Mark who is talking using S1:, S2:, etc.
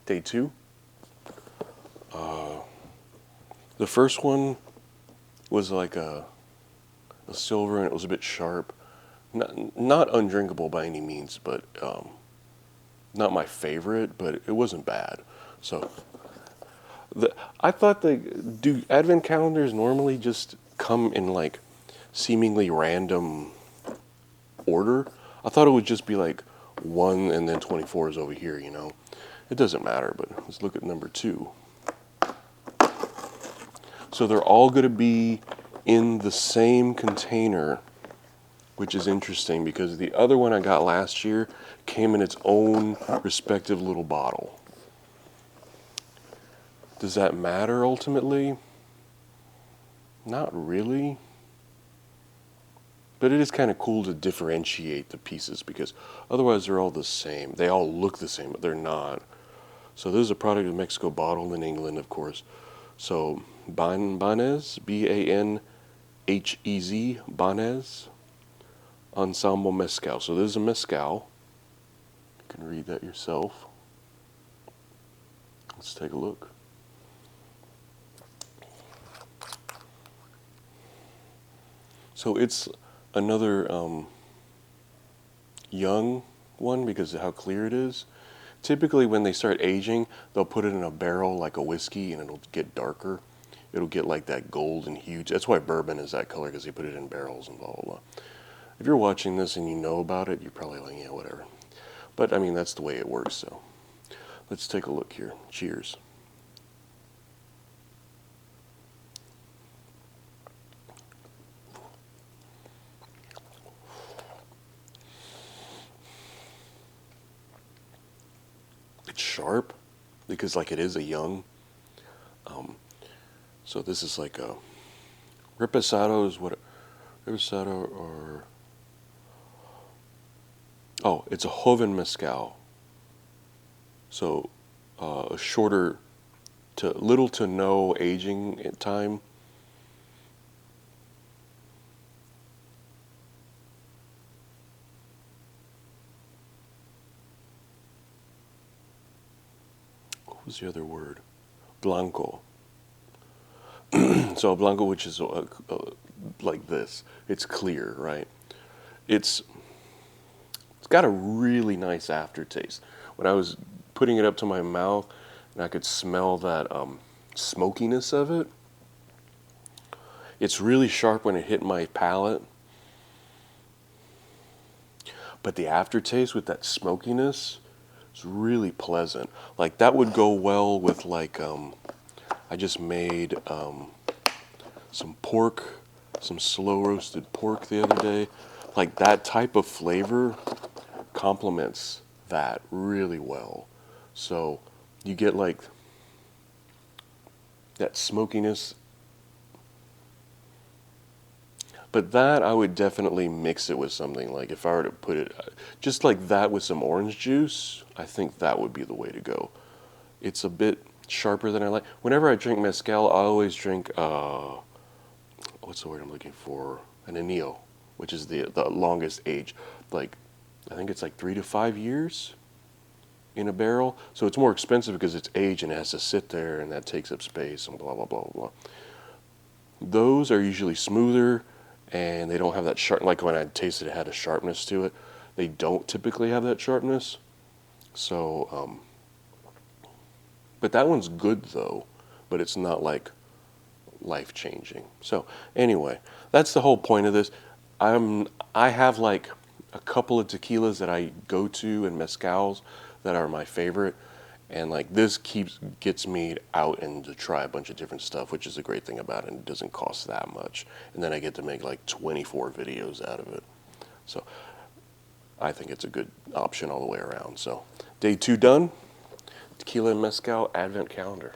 S1: Day two. The first one was like a silver, and it was a bit sharp. Not undrinkable by any means, but not my favorite, but it wasn't bad. So I thought do advent calendars normally just come in like seemingly random order? I thought it would just be like 1 and then 24 is over here, you know. It doesn't matter, but let's look at number 2. So they're all going to be in the same container, which is interesting because the other one I got last year came in its own respective little bottle. Does that matter ultimately? Not really. But it is kind of cool to differentiate the pieces because otherwise they're all the same. They all look the same, but they're not. So this is a product of Mexico, bottled in England, of course. So Banhez, Banhez, Banhez, Ensemble Mezcal. So this is a Mezcal. You can read that yourself. Let's take a look. So it's another young one because of how clear it is. Typically when they start aging, they'll put it in a barrel like a whiskey and it'll get darker. It'll get like that golden hue. That's why bourbon is that color, because they put it in barrels and blah, blah, blah. If you're watching this and you know about it, you're probably like, yeah, whatever. But I mean, that's the way it works, so. Let's take a look here. Cheers. It's sharp because like it is a young. So this is like a Reposado is what Reposado or oh, it's a Joven Mezcal. So a shorter to little to no aging time. What was the other word? Blanco. So a blanco, which is like this, it's clear, right? It's got a really nice aftertaste. When I was putting it up to my mouth, and I could smell that smokiness of it. It's really sharp when it hit my palate, but the aftertaste with that smokiness is really pleasant. Like that would go well with like I just made some pork, some slow roasted pork the other day. Like that type of flavor complements that really well. So you get like that smokiness. But that I would definitely mix it with something. Like if I were to put it just like that with some orange juice, I think that would be the way to go. It's a bit sharper than I like. Whenever I drink mezcal, I always drink what's the word I'm looking for? An anillo, which is the longest age. Like I think it's like 3 to 5 years in a barrel. So it's more expensive because it's aged and it has to sit there and that takes up space and blah blah blah blah. Those are usually smoother and they don't have that sharp, like when I tasted it had a sharpness to it. They don't typically have that sharpness. So but that one's good though, but it's not like life-changing. So anyway, that's the whole point of this. I have like a couple of tequilas that I go to and mezcals that are my favorite, and like this gets me out and to try a bunch of different stuff, which is a great thing about it. And it doesn't cost that much, and then I get to make like 24 videos out of it. So I think it's a good option all the way around. So day 2 done. Tequila and Mezcal Advent Calendar.